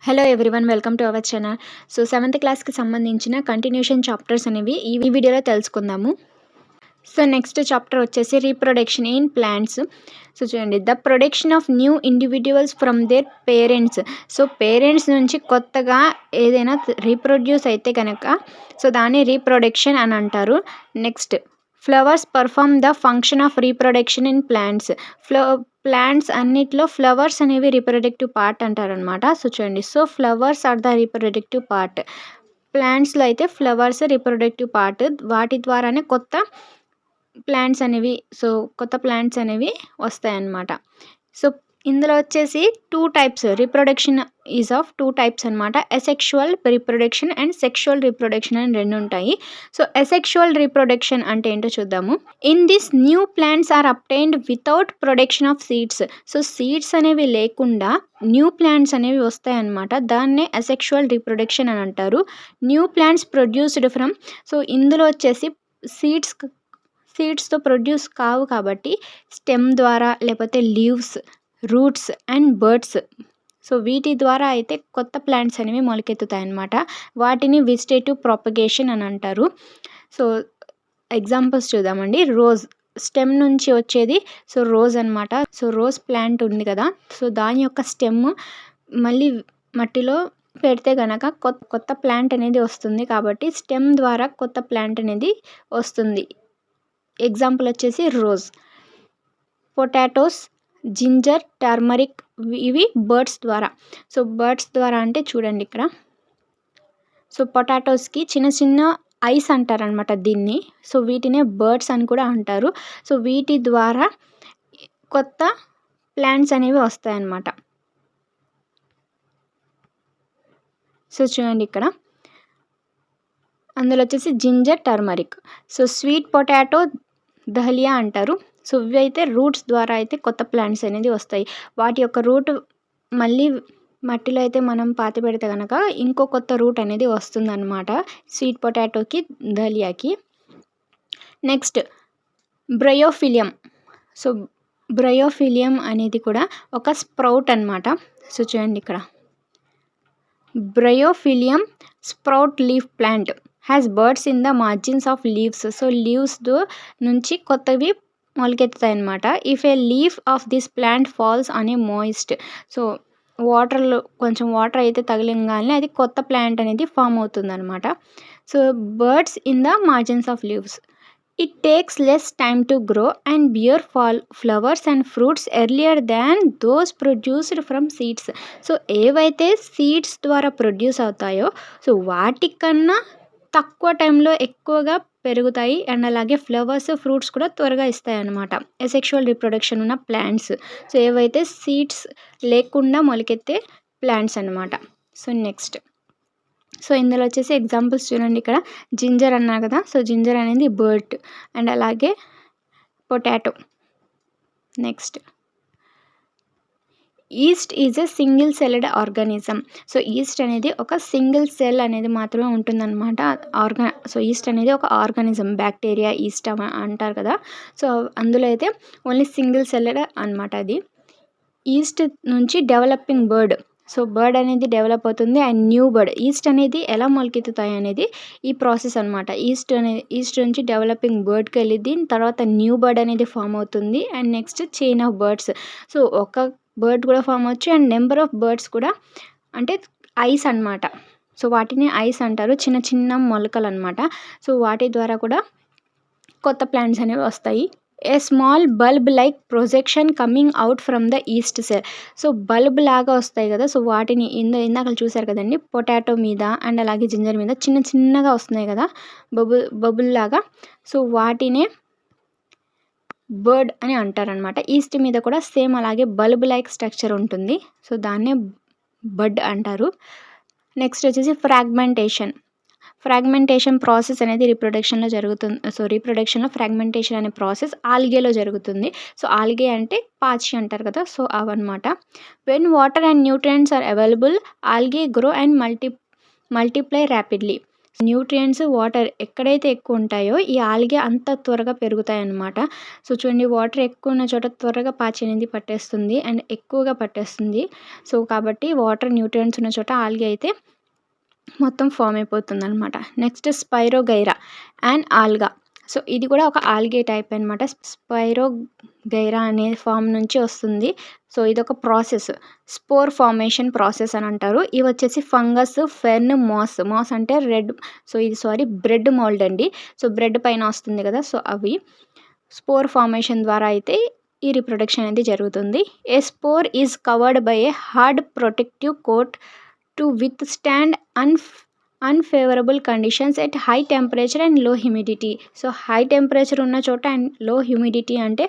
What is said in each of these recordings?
Hello everyone, welcome to our channel. So seventh క్లాస్కి సంబంధించిన continuation chapters అనేవి ఈ వీడియోలో తెలుసుకుందాము. సో నెక్స్ట్ చాప్టర్ వచ్చేసి రీప్రొడక్షన్ ఇన్ ప్లాంట్స్. సో చూడండి, the production of new individuals from their parents. So parents నుంచి కొత్తగా ఏదైనా రీప్రొడ్యూస్ అయితే కనుక సో దాన్ని రీప్రొడక్షన్ అని అంటారు. Next, flowers perform the function of reproduction in plants. Plants అన్నిట్లో ఫ్లవర్స్ అనేవి రీప్రొడక్టివ్ పార్ట్ అంటారనమాట. సో చూడండి, so flowers are the reproductive part. ప్లాంట్స్లో అయితే ఫ్లవర్స్ రీప్రొడక్టివ్ పార్ట్, వాటి ద్వారానే కొత్త ప్లాంట్స్ అనేవి వస్తాయన్నమాట. సో ఇందులో వచ్చేసి 2 types reproduction is of 2 types అనమాట. Asexual reproduction and sexual reproduction అని 2 ఉంటాయి. సో అసెక్షువల్ రీప్రొడక్షన్ అంటే ఏంటో చూద్దాము. In this new plants are obtained without production of seeds. So seeds అనేవి లేకుండా న్యూ ప్లాంట్స్ అనేవి వస్తాయన్నమాట. దాన్నే అసెక్షువల్ రీప్రొడక్షన్ అని అంటారు. New plants produced from, so ఇందులో వచ్చేసి సీడ్స్తో ప్రొడ్యూస్ కావు కాబట్టి స్టెమ్ ద్వారా, లేకపోతే leaves, roots and birds, so వీటి ద్వారా అయితే కొత్త ప్లాంట్స్ అనేవి మొలకెత్తుతాయన్నమాట. వాటిని వెజిటేటివ్ ప్రాపగేషన్ అని అంటారు. సో ఎగ్జాంపుల్స్ చూద్దామండి. రోజ్ స్టెమ్ నుంచి వచ్చేది సో రోజ్ అనమాట. సో రోజ్ ప్లాంట్ ఉంది కదా, సో దాని యొక్క స్టెమ్ మళ్ళీ మట్టిలో పెడితే కనుక కొత్త ప్లాంట్ అనేది వస్తుంది. కాబట్టి స్టెమ్ ద్వారా కొత్త ప్లాంట్ అనేది వస్తుంది. ఎగ్జాంపుల్ వచ్చేసి రోజ్. పొటాటోస్, జింజర్, టర్మరిక్, ఇవి బర్డ్స్ ద్వారా. సో బర్డ్స్ ద్వారా అంటే చూడండి ఇక్కడ, సో పొటాటోస్కి చిన్న చిన్న ఐస్ అంటారనమాట దీన్ని. సో వీటినే బర్డ్స్ అని కూడా అంటారు. సో వీటి ద్వారా కొత్త ప్లాంట్స్ అనేవి వస్తాయన్నమాట. సో చూడండి ఇక్కడ, అందులో వచ్చేసి ginger, turmeric. So sweet potato, dahlia అంటారు. సో ఇవి అయితే రూట్స్ ద్వారా అయితే కొత్త ప్లాంట్స్ అనేది వస్తాయి. వాటి యొక్క రూట్ మళ్ళీ మట్టిలో అయితే మనం పాతి పెడితే కనుక ఇంకో కొత్త రూట్ అనేది వస్తుందన్నమాట స్వీట్ పొటాటోకి, దహలియాకి. Next, bryophyllum. సో బ్రయోఫిలియం అనేది కూడా ఒక స్ప్రౌట్ అనమాట. సో చూడండి ఇక్కడ, bryophyllum sprout leaf plant has buds in the margins of leaves. So leaves నుంచి కొత్తవి మొలకెత్తుతాయి అన్నమాట. If a leaf of this plant falls on a moist. So కొంచెం వాటర్ అయితే తగిలింగానే అది కొత్త ప్లాంట్ అనేది ఫామ్ అవుతుంది అనమాట. So buds in the margins of leaves. It takes less time to grow and bear flowers and fruits earlier than those produced from seeds. So ఏవైతే seeds ద్వారా ప్రొడ్యూస్ అవుతాయో సో వాటికన్నా తక్కువ టైంలో ఎక్కువగా పెరుగుతాయి. అండ్ అలాగే ఫ్లవర్స్, ఫ్రూట్స్ కూడా త్వరగా ఇస్తాయి అన్నమాట అసెక్షువల్ రీప్రొడక్షన్ ఉన్న ప్లాంట్స్. సో ఏవైతే సీడ్స్ లేకుండా మొలకెత్తే ప్లాంట్స్ అన్నమాట. సో నెక్స్ట్, సో ఇందులో వచ్చేసి ఎగ్జాంపుల్స్ చూడండి ఇక్కడ, జింజర్ అన్నా కదా. సో జింజర్ అనేది బర్డ్. అండ్ అలాగే potato. Next, east is a single celled organism. So east అనేది ఒక సింగిల్ సెల్ అనేది మాత్రమే ఉంటుందన్నమాట. సో ఈస్ట్ అనేది ఒక ఆర్గానిజం, బ్యాక్టీరియా, ఈస్ట్ అంటారు కదా. సో అందులో అయితే ఓన్లీ సింగిల్ సెల్డ్ అనమాట అది. ఈస్ట్ నుంచి డెవలపింగ్ బర్డ్. సో బర్డ్ అనేది డెవలప్ అవుతుంది. And new bird. ఈస్ట్ అనేది ఎలా మొలకెత్తుతాయి అనేది ఈ ప్రాసెస్ అనమాట. ఈస్ట్ నుంచి డెవలపింగ్ బర్డ్కి వెళ్ళి దీని తర్వాత న్యూ బర్డ్ అనేది ఫామ్ అవుతుంది. And next chain of birds. So ఒక బర్డ్ కూడా ఫామ్ అవచ్చు అండ్ నెంబర్ ఆఫ్ బర్డ్స్ కూడా, అంటే ఐస్ అనమాట. సో వాటిని ఐస్ అంటారు, చిన్న చిన్న మొలకలు అనమాట. సో వాటి ద్వారా కూడా కొత్త ప్లాంట్స్ అనేవి వస్తాయి. A small bulb like projection coming out from the east cell. So bulb లాగా వస్తాయి కదా. సో వాటిని ఇందాక చూసారు కదండి, పొటాటో మీద అండ్ అలాగే జింజర్ మీద చిన్న చిన్నగా వస్తున్నాయి కదా, బబుల్ లాగా. సో వాటినే బర్డ్ అని అంటారనమాట. ఈస్ట్ మీద కూడా సేమ్ అలాగే బల్బ్ లైక్ స్ట్రక్చర్ ఉంటుంది. సో దాన్నే బర్డ్ అంటారు. నెక్స్ట్ వచ్చేసి ఫ్రాగ్మెంటేషన్ ప్రాసెస్ అనేది రీప్రొడక్షన్లో జరుగుతుంది. సో రీప్రొడక్షన్లో ఫ్రాగ్మెంటేషన్ అనే ప్రాసెస్ ఆల్గేలో జరుగుతుంది. సో ఆల్గే అంటే పాచి అంటారు కదా. సో అవన్నమాట. When water and nutrients are available, algae grow and multiply rapidly. Nutrients, water ఎక్కడైతే ఎక్కువ ఉంటాయో ఈ ఆల్గే అంత త్వరగా పెరుగుతాయన్నమాట. సో చూడండి, వాటర్ ఎక్కువ ఉన్న చోట త్వరగా పాచి అనేది పట్టేస్తుంది అండ్ ఎక్కువగా పట్టేస్తుంది. సో కాబట్టి వాటర్, న్యూట్రియంట్స్ ఉన్న చోట ఆల్గే అయితే మొత్తం ఫామ్ అయిపోతుందనమాట. Next spirogyra and alga. So ఇది కూడా ఒక ఆల్గే టైప్ అనమాట. స్పైరోగైరా అనే ఫామ్ నుంచి వస్తుంది. సో ఇదొక ప్రాసెస్, స్పోర్ ఫార్మేషన్ ప్రాసెస్ అని అంటారు. ఇవి వచ్చేసి ఫంగస్, ఫెర్న్, మాస్ అంటే రెడ్, సో ఇది బ్రెడ్ మోల్డ్ అండి. సో బ్రెడ్ పైన వస్తుంది కదా, సో అవి స్పోర్ ఫార్మేషన్ ద్వారా అయితే ఈ రీప్రొడక్షన్ అనేది జరుగుతుంది. A spore is covered by a hard protective coat to withstand unfavourable conditions at high temperature and low humidity. So high temperature ఉన్న చోట అండ్ లో హ్యూమిడిటీ అంటే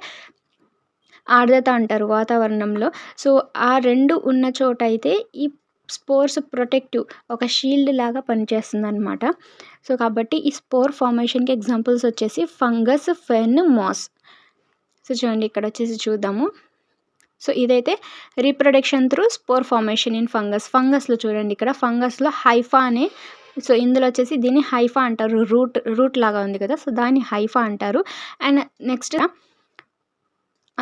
ఆర్ద్రత అంటారు వాతావరణంలో. సో ఆ రెండు ఉన్న చోట అయితే ఈ స్పోర్స్ ప్రొటెక్టివ్ ఒక షీల్డ్ లాగా పనిచేస్తుందన్నమాట. సో కాబట్టి ఈ స్పోర్ ఫార్మేషన్కి ఎగ్జాంపుల్స్ వచ్చేసి ఫంగస్, ఫెర్న్, మాస్. సో చూడండి, ఇక్కడ వచ్చేసి చూద్దాము. సో ఇదైతే reproduction through spore formation in ఫంగస్లో చూడండి, ఇక్కడ ఫంగస్లో హైఫా అనే, సో ఇందులో వచ్చేసి దీన్ని హైఫా అంటారు. రూట్ లాగా ఉంది కదా, సో దాన్ని హైఫా అంటారు. అండ్ నెక్స్ట్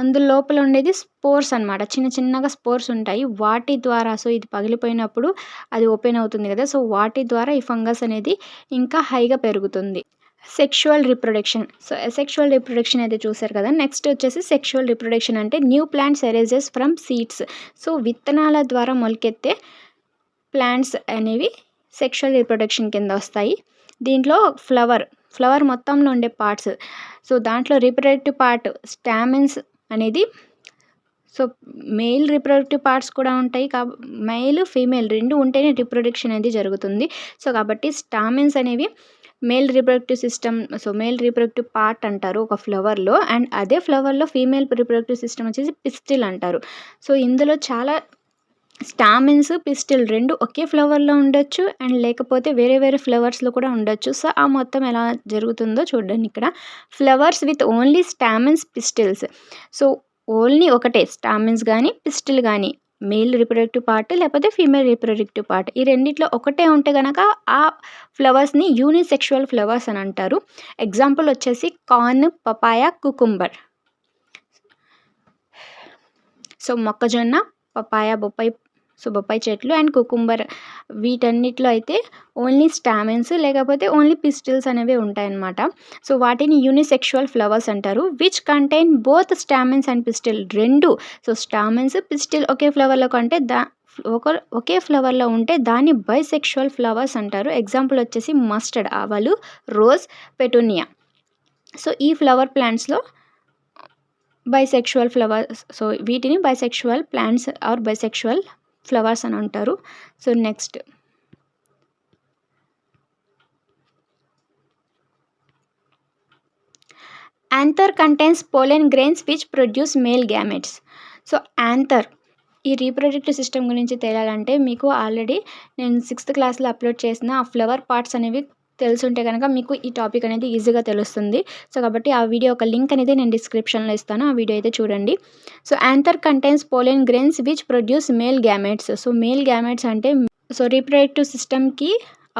అందులో లోపల ఉండేది స్పోర్స్ అనమాట. చిన్నగా స్పోర్స్ ఉంటాయి. వాటి ద్వారా, సో ఇది పగిలిపోయినప్పుడు అది ఓపెన్ అవుతుంది కదా, సో వాటి ద్వారా ఈ ఫంగస్ అనేది ఇంకా హైగా పెరుగుతుంది. Sexual reproduction. So asexual reproduction అయితే చూసారు కదా. నెక్స్ట్ వచ్చేసి సెక్షువల్ రీప్రొడక్షన్ అంటే new plants arises from seeds. So విత్తనాల ద్వారా మొలకెత్తే ప్లాంట్స్ అనేవి సెక్షువల్ రీప్రొడక్షన్ కింద వస్తాయి. దీంట్లో ఫ్లవర్ మొత్తంలో ఉండే పార్ట్స్, సో దాంట్లో రీప్రొడక్టివ్ పార్ట్ స్టామెన్స్ అనేది, సో మేల్ రీప్రొడక్టివ్ పార్ట్స్ కూడా ఉంటాయి. మేల్, ఫీమేల్ రెండు ఉంటేనే రీప్రొడక్షన్ అనేది జరుగుతుంది. సో కాబట్టి స్టామెన్స్ అనేవి male reproductive system, so male reproductive part అంటారు ఒక ఫ్లవర్లో. అండ్ అదే ఫ్లవర్లో ఫీమేల్ రీప్రొడక్టివ్ సిస్టమ్ వచ్చేసి పిస్టిల్ అంటారు. సో ఇందులో చాలా స్టామెన్స్, పిస్టిల్ రెండు ఒకే ఫ్లవర్లో ఉండొచ్చు అండ్ లేకపోతే వేరే ఫ్లవర్స్లో కూడా ఉండొచ్చు. సో ఆ మొత్తం ఎలా జరుగుతుందో చూడండి. ఇక్కడ flowers with only stamens, pistils. So only ఒకటే స్టామెన్స్ కానీ పిస్టిల్ కానీ, మేల్ రీప్రొడక్టివ్ పార్ట్ లేకపోతే ఫీమేల్ రీప్రొడక్టివ్ పార్ట్, ఈ రెండిట్లో ఒకటే ఉంటే కనుక ఆ ఫ్లవర్స్ని యూనిసెక్షువల్ ఫ్లవర్స్ అని అంటారు. ఎగ్జాంపుల్ వచ్చేసి కార్న్, పపాయ, కుకుంబర్. సో మొక్కజొన్న, పపాయ, బొప్పాయి చెట్లు అండ్ కుకుంబర్, వీటన్నిటిలో అయితే ఓన్లీ స్టామెన్స్ లేకపోతే ఓన్లీ పిస్టిల్స్ అనేవి ఉంటాయన్నమాట. సో వాటిని యూనిసెక్షువల్ ఫ్లవర్స్ అంటారు. Which contain both stamens and pistil రెండు. సో స్టామెన్స్, పిస్టిల్ ఒకే ఫ్లవర్లో కంటే ఒకే ఫ్లవర్లో ఉంటే దాన్ని బైసెక్షువల్ ఫ్లవర్స్ అంటారు. ఎగ్జాంపుల్ వచ్చేసి మస్టర్డ్, ఆవాలు, రోజ్, పెటూనియా. సో ఈ ఫ్లవర్ ప్లాంట్స్లో బైసెక్షువల్ ఫ్లవర్స్, సో వీటిని bisexual plants or bisexual flowers అని అంటారు. So next anther contains pollen grains which produce male gametes. So anther ఈ రీప్రొడక్టివ్ సిస్టమ్ గురించి తెలియాలంటే మీకు ఆల్రెడీ నేను 6th క్లాస్లో అప్లోడ్ చేసిన ఆ ఫ్లవర్ పార్ట్స్ అనేవి తెలుసుంటే కనుక మీకు ఈ టాపిక్ అనేది ఈజీగా తెలుస్తుంది. సో కాబట్టి ఆ వీడియో ఒక లింక్ అనేది నేను డిస్క్రిప్షన్లో ఇస్తాను, ఆ వీడియో అయితే చూడండి. So anther contains pollen grains which produce male gametes. So male gametes అంటే సో రీప్రొడక్టివ్ సిస్టమ్కి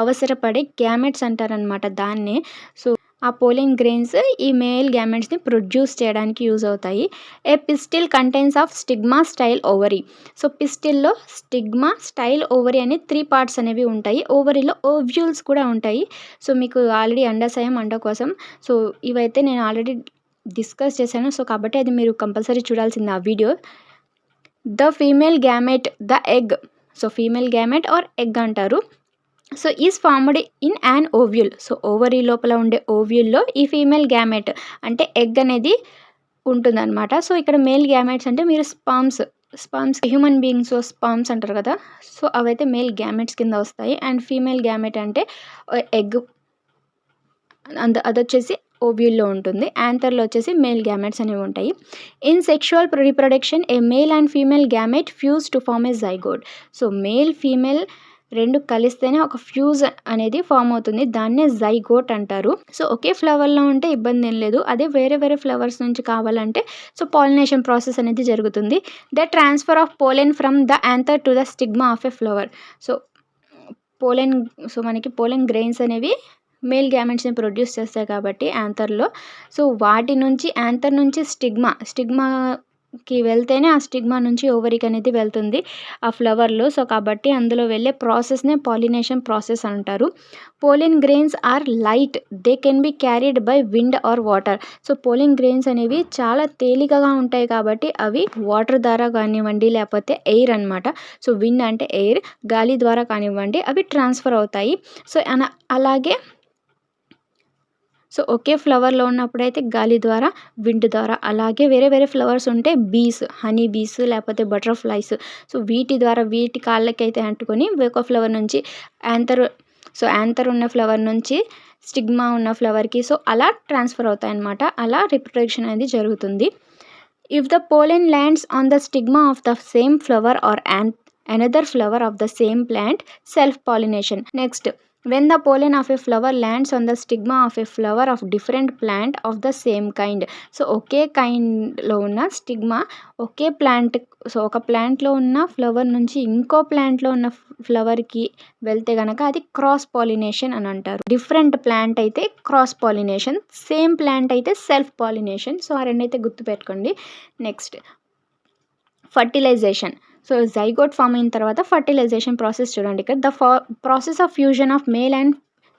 అవసరపడే గ్యామెట్స్ అంటారనమాట దాన్నే. సో ఆ పోలెన్ గ్రెయిన్స్ ఈ మేల్ గ్యామెట్స్ని ప్రొడ్యూస్ చేయడానికి యూజ్ అవుతాయి. A pistil contains of stigma, style, ovary. So పిస్టిల్లో స్టిగ్మా, స్టైల్, ఓవరీ అనే 3 పార్ట్స్ అనేవి ఉంటాయి. ఓవరీలో ఓవ్యూల్స్ కూడా ఉంటాయి. సో మీకు ఆల్రెడీ అండాశయం, అండకోశం, సో ఇవైతే నేను ఆల్రెడీ డిస్కస్ చేశాను. సో కాబట్టి అది మీరు కంపల్సరీ చూడాల్సింది ఆ video. The female gamete, the egg. So female gamete or egg అంటారు. So is formed in an ovule. So ovary లోపల ఉండే ఓవ్యూల్లో ఈ ఫీమేల్ గ్యామెట్ అంటే ఎగ్ అనేది ఉంటుందన్నమాట. సో ఇక్కడ మేల్ గ్యామెట్స్ అంటే మీరు స్పర్మ్స్ హ్యూమన్ బీయింగ్స్ స్పర్మ్స్ అంటారు కదా, సో అవైతే మేల్ గ్యామెట్స్ కింద వస్తాయి. అండ్ ఫీమేల్ గ్యామెట్ అంటే ఎగ్, అదొచ్చేసి ఓవ్యూల్లో ఉంటుంది. యాంథర్లో వచ్చేసి మేల్ గ్యామెట్స్ అనేవి ఉంటాయి. In sexual reproduction a male and female gamete fuse to form a zygote. So male, female రెండు కలిస్తేనే ఒక ఫ్యూజ్ అనేది ఫామ్ అవుతుంది, దాన్నే జైగోట్ అంటారు. సో ఒకే ఫ్లవర్లో ఉంటే ఇబ్బంది ఏం లేదు. అదే వేరే ఫ్లవర్స్ నుంచి కావాలంటే సో పాలినేషన్ ప్రాసెస్ అనేది జరుగుతుంది. The transfer of pollen from the anther to the stigma of a flower. So pollen so మనకి పోలెన్ గ్రెయిన్స్ అనేవి మేల్ గ్యామెట్స్ని ప్రొడ్యూస్ చేస్తాయి కాబట్టి యాంథర్లో. సో వాటి నుంచి యాంథర్ నుంచి స్టిగ్మాకి వెళ్తేనే ఆ స్టిగ్మా నుంచి ఓవరీకి అనేది వెళ్తుంది ఆ ఫ్లవర్లో. సో కాబట్టి అందులో వెళ్ళే ప్రాసెస్నే పాలినేషన్ ప్రాసెస్ అంటారు. Pollen grains are light, they can be carried by wind or water. So pollen grains అనేవి చాలా తేలికగా ఉంటాయి కాబట్టి అవి వాటర్ ద్వారా కానివ్వండి లేకపోతే ఎయిర్ అనమాట. సో విండ్ అంటే ఎయిర్, గాలి ద్వారా కానివ్వండి అవి ట్రాన్స్ఫర్ అవుతాయి. సో అలాగే సో ఒకే ఫ్లవర్లో ఉన్నప్పుడైతే గాలి ద్వారా, విండ్ ద్వారా, అలాగే వేరే వేరే ఫ్లవర్స్ ఉంటే బీస్, హనీ బీస్ లేకపోతే బటర్ఫ్లైస్, సో వీటి ద్వారా వీటి కాళ్ళకైతే అంటుకొని ఒక ఫ్లవర్ నుంచి యాంథర్ ఉన్న ఫ్లవర్ నుంచి స్టిగ్మా ఉన్న ఫ్లవర్కి సో అలా ట్రాన్స్ఫర్ అవుతాయన్నమాట. అలా రిప్రొడక్షన్ అనేది జరుగుతుంది. If the pollen lands on the stigma of the same flower or another flower of the same plant, self pollination. Next, when the pollen of a flower lands on the stigma of a flower of different plant of the same kind. So ఒకే కైండ్లో ఉన్న stigma ఒకే plant, so ఒక ప్లాంట్లో ఉన్న flower నుంచి ఇంకో ప్లాంట్లో ఉన్న ఫ్లవర్కి వెళ్తే కనుక అది క్రాస్ పాలినేషన్ అని అంటారు. డిఫరెంట్ ప్లాంట్ అయితే క్రాస్ పాలినేషన్, సేమ్ ప్లాంట్ అయితే సెల్ఫ్ పాలినేషన్. సో ఆ రెండైతే గుర్తుపెట్టుకోండి. Next fertilization. So zygote form అయిన తర్వాత ఫర్టిలైజేషన్ ప్రాసెస్ చూడండి. ఇక్కడ the process of fusion of male and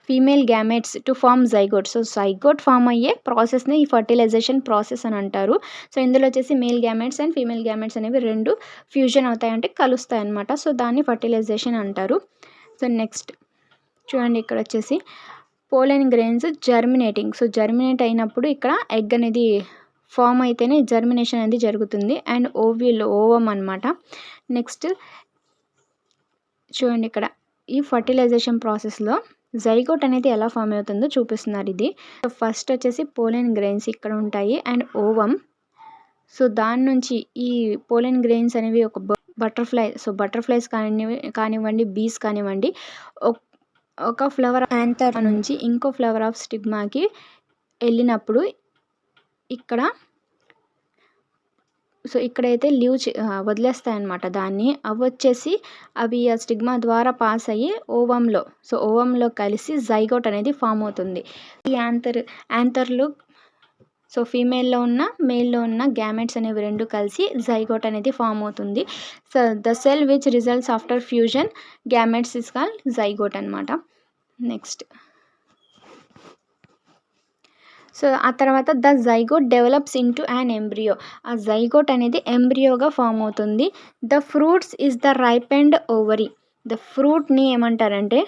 female gametes to form zygote. So zygote form అయ్యే ప్రాసెస్ని ఈ ఫర్టిలైజేషన్ ప్రాసెస్ అని అంటారు. సో ఇందులో వచ్చేసి male gametes and female gametes అనేవి రెండు ఫ్యూజన్ అవుతాయంటే కలుస్తాయి అన్నమాట. సో దాన్ని ఫర్టిలైజేషన్ అంటారు. సో నెక్స్ట్ చూడండి, ఇక్కడ వచ్చేసి pollen grains germinating. So germinate అయినప్పుడు ఇక్కడ ఎగ్ అనేది ఫామ్ అయితేనే జర్మినేషన్ అనేది జరుగుతుంది. అండ్ ఓవం అనమాట. నెక్స్ట్ చూడండి, ఇక్కడ ఈ ఫర్టిలైజేషన్ ప్రాసెస్లో జైగోట్ అనేది ఎలా ఫామ్ అవుతుందో చూపిస్తున్నారు. ఇది ఫస్ట్ వచ్చేసి పోలెన్ గ్రెయిన్స్ ఇక్కడ ఉంటాయి అండ్ ఓవం. సో దాని నుంచి ఈ పోలెన్ గ్రెయిన్స్ అనేవి ఒక బటర్ఫ్లైస్ కానివ్వండి, బీస్ కానివ్వండి, ఒక ఫ్లవర్ యాంథర్ నుంచి ఇంకో ఫ్లవర్ ఆఫ్ స్టిగ్మాకి వెళ్ళినప్పుడు ఇక్కడ సో ఇక్కడైతే వదిలేస్తాయన్నమాట దాన్ని. అవి వచ్చేసి అవి ఆ స్టిగ్మా ద్వారా పాస్ అయ్యి ఓవంలో కలిసి జైగోట్ అనేది ఫామ్ అవుతుంది. ఈ యాంథర్లు సో ఫీమేల్లో ఉన్న మేల్లో ఉన్న గ్యామెట్స్ అనేవి రెండు కలిసి జైగోట్ అనేది ఫామ్ అవుతుంది. So the cell which results after fusion gametes is called zygote అనమాట. నెక్స్ట్ సో ఆ తర్వాత the zygote develops into an embryo. ఆ జైగోట్ అనేది ఎంబ్రియోగా ఫామ్ అవుతుంది. The fruits is the ripened ovary. The ఫ్రూట్ని ఏమంటారంటే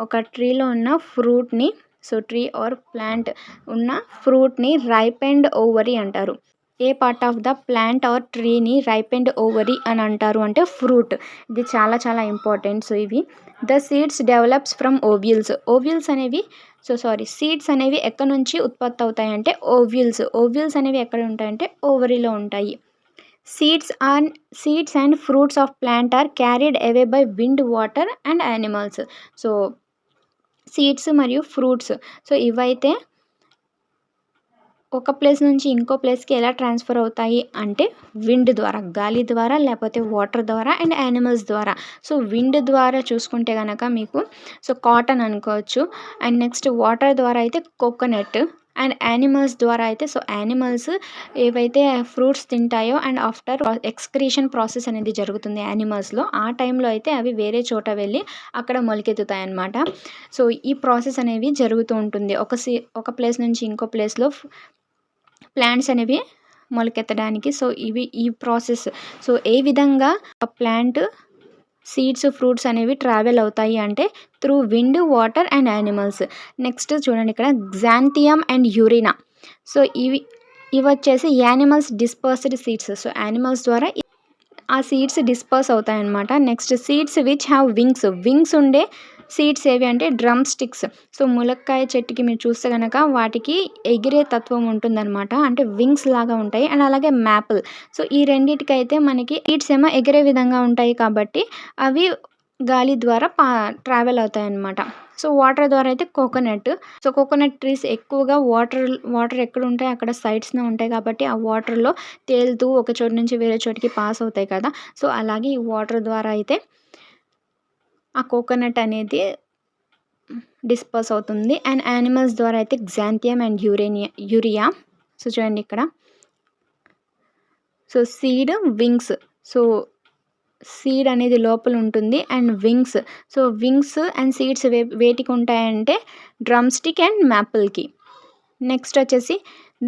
ఒక ట్రీలో ఉన్న ఫ్రూట్ని, సో ట్రీ ఆర్ ప్లాంట్ ఉన్న ఫ్రూట్ని రైపెండ్ ఓవరీ అంటారు. A part of the plant or ట్రీని రైపెండ్ ఓవరీ అని అంటారు అంటే ఫ్రూట్. ఇది చాలా చాలా ఇంపార్టెంట్. సో ఇవి the seeds develops from ovules అనేవి సీడ్స్ అనేవి ఎక్కడి నుంచి ఉత్పత్తి అవుతాయంటే ఓవ్యూల్స్ అనేవి ఎక్కడ ఉంటాయంటే ఓవరీలో ఉంటాయి. Seeds and fruits of plant are carried away by wind, water and animals. So seeds మరియు ఫ్రూట్స్ సో ఇవైతే ఒక ప్లేస్ నుంచి ఇంకో ప్లేస్కి ఎలా ట్రాన్స్ఫర్ అవుతాయి అంటే విండ్ ద్వారా, గాలి ద్వారా, లేకపోతే వాటర్ ద్వారా అండ్ యానిమల్స్ ద్వారా. సో విండ్ ద్వారా చూసుకుంటే కనుక మీకు సో కాటన్ అనుకోవచ్చు. అండ్ నెక్స్ట్ వాటర్ ద్వారా అయితే కోకోనట్, అండ్ యానిమల్స్ ద్వారా అయితే సో యానిమల్స్ ఏవైతే ఫ్రూట్స్ తింటాయో అండ్ ఆఫ్టర్ ఎక్స్క్రీషన్ ప్రాసెస్ అనేది జరుగుతుంది యానిమల్స్లో, ఆ టైంలో అయితే అవి వేరే చోట వెళ్ళి అక్కడ మొలకెత్తుతాయి అన్నమాట. సో ఈ ప్రాసెస్ అనేవి జరుగుతూ ఉంటుంది. ఒక ప్లేస్ నుంచి ఇంకో ప్లేస్లో ప్లాంట్స్ అనేవి మొలకెత్తడానికి. సో ఈ ప్రాసెస్ సో ఏ విధంగా ప్లాంట్ సీడ్స్, ఫ్రూట్స్ అనేవి ట్రావెల్ అవుతాయి అంటే through wind, water and animals. Next చూడండి, ఇక్కడ గ్జాంథియం అండ్ యూరినా. సో ఇవి వచ్చేసి animals dispersed seeds. So animals ద్వారా ఆ సీడ్స్ డిస్పర్స్ అవుతాయన్నమాట. Next seeds which have wings ఉండే సీడ్స్ ఏవి అంటే డ్రమ్ స్టిక్స్. సో ములక్కాయ చెట్టుకి మీరు చూస్తే కనుక వాటికి ఎగిరే తత్వం ఉంటుందన్నమాట, అంటే వింగ్స్ లాగా ఉంటాయి. అండ్ అలాగే మ్యాపుల్. సో ఈ రెండింటికైతే మనకి సీడ్స్ ఏమో ఎగిరే విధంగా ఉంటాయి కాబట్టి అవి గాలి ద్వారా ట్రావెల్ అవుతాయి అన్నమాట. సో వాటర్ ద్వారా అయితే కోకోనట్. సో కోకోనట్ ట్రీస్ ఎక్కువగా వాటర్ ఎక్కడ ఉంటాయి అక్కడ సైడ్స్లో ఉంటాయి కాబట్టి ఆ వాటర్లో తేలుతూ ఒక చోటు నుంచి వేరే చోటికి పాస్ అవుతాయి కదా. సో అలాగే ఈ వాటర్ ద్వారా అయితే ఆ కోకోనట్ అనేది డిస్పర్స్ అవుతుంది. అండ్ యానిమల్స్ ద్వారా అయితే గ్జాంథియం అండ్ యూరియా. సో చూడండి ఇక్కడ. So seed, wings. So seed అనేది లోపల ఉంటుంది and wings. So wings and seeds వేటికి ఉంటాయంటే డ్రమ్ స్టిక్ అండ్ మ్యాపుల్కి. నెక్స్ట్ వచ్చేసి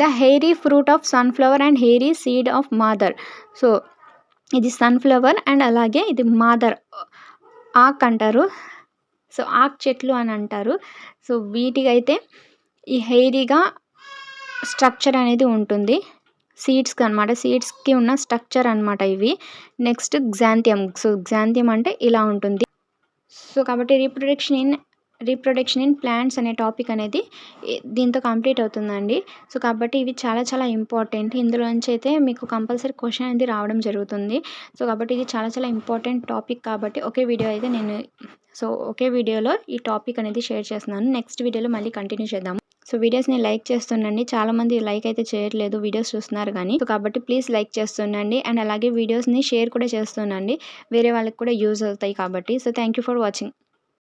the hairy fruit of sunflower and hairy seed of mother. So ఇది సన్ఫ్లవర్ అండ్ అలాగే ఇది మాదర్ ఆక్ అంటారు. సో ఆక్ చెట్లు అని అంటారు. సో వీటికైతే ఈ హెయిరీగా స్ట్రక్చర్ అనేది ఉంటుంది. సీడ్స్కి అనమాట, సీడ్స్కి ఉన్న స్ట్రక్చర్ అనమాట ఇవి. నెక్స్ట్ గ్జాంథియం. సో గ్జాంథియం అంటే ఇలా ఉంటుంది. సో కాబట్టి రీప్రొడక్షన్ ఇన్ ప్లాంట్స్ అనే టాపిక్ అనేది దీంతో కంప్లీట్ అవుతుందండి. సో కాబట్టి ఇవి చాలా చాలా ఇంపార్టెంట్. ఇందులోంచి అయితే మీకు కంపల్సరీ క్వశ్చన్ అనేది రావడం జరుగుతుంది. సో కాబట్టి ఇది చాలా చాలా ఇంపార్టెంట్ టాపిక్ కాబట్టి ఒకే వీడియోలో ఈ టాపిక్ అనేది షేర్ చేస్తున్నాను. నెక్స్ట్ వీడియోలో మళ్ళీ కంటిన్యూ చేద్దాము. సో వీడియోస్ని లైక్ చేస్తుండండి. చాలామంది లైక్ అయితే చేయట్లేదు, వీడియోస్ చూస్తున్నారు కానీ. సో కాబట్టి ప్లీజ్ లైక్ చేస్తుండండి అండ్ అలాగే వీడియోస్ని షేర్ కూడా చేస్తుండండి, వేరే వాళ్ళకి కూడా యూజ్ అవుతాయి కాబట్టి. So thank you for watching.